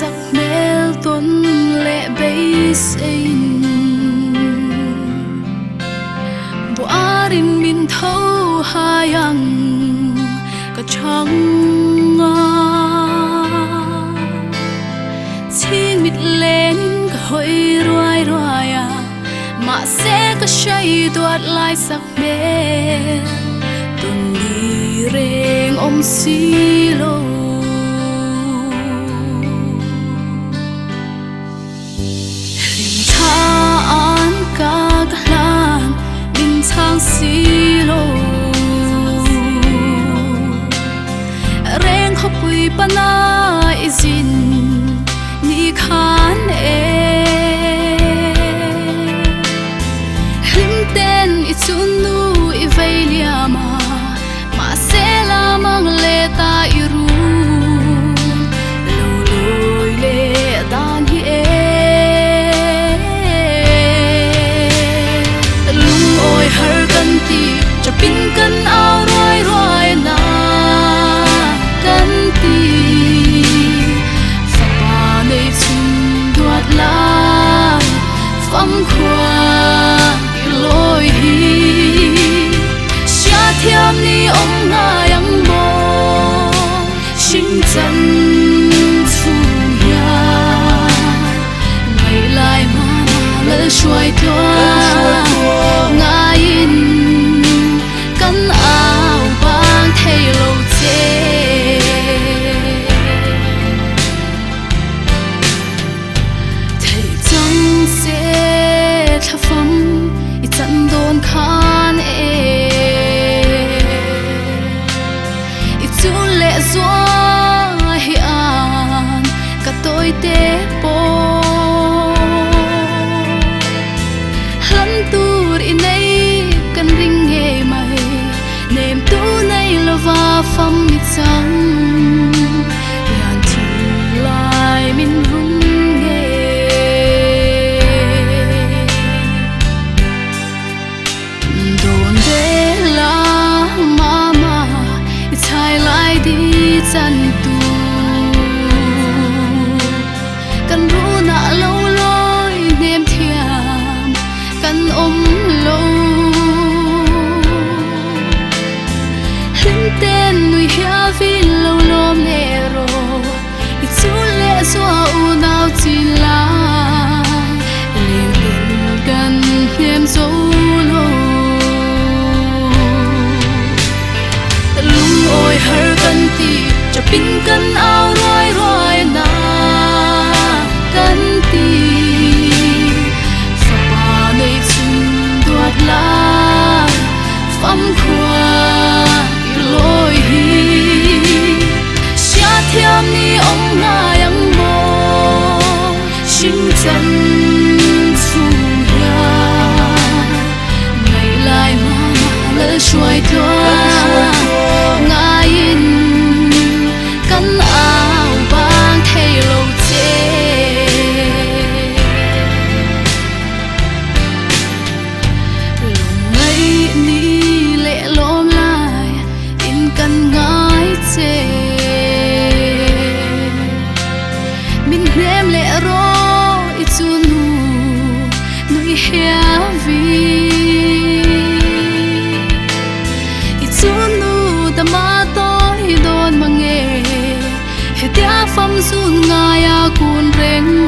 sắc mel tuấn lệ bay sinh bộ arin min thâu hayang cả trăng thiên mít lên cả hơi ruai ruai mà sẽ có say tuột lại sắc mel tuần đi reng om xí lô silo reng khopui pana izin ni khan himten ichunu iveliama ma sela mang le ta iru loloi le dan hi cho pin cân áo roi roi na cân ti pha pa nei chun duat la phong khoa lối hi xia thiam ni ông nga yang bo sinh chân phu ya ngày lại mà lỡ xuôi toa nga in căn áo vàng thay lâu chê thầy chẳng sẽ thà phong ít chân đồn khan ít chú lệ gió hi an cả tôi tế bố lăn tu đi nay cần ring nghe mày nêm tu nay là va phong mít trắng yan thu lại min rung nghe đồn đê la mama ít hai lại đi chân tu cần ru nã lâu lối nêm thiam cần ôm lâu tên nuôi hea vi lâu lom nero ít chú lệ xóa u nào chỉ là liền liền gần em dấu lô lung ôi hở gần ti cho pin cân áo roi roi na cân ti pha pa nei chun duat la phong khoa lối hi xia thiam ni ông nga yang bo sinh chân phu ya ngày lại mà lỡ xuôi toa nga in căn áo vàng thay lâu chê lòng ngày ni lệ lom lại căn ngái chê min nem lệ rồi chunu nuôi hea vi chunu ta ma tôi đón mang nghe he tia phong sun ngaya kun reng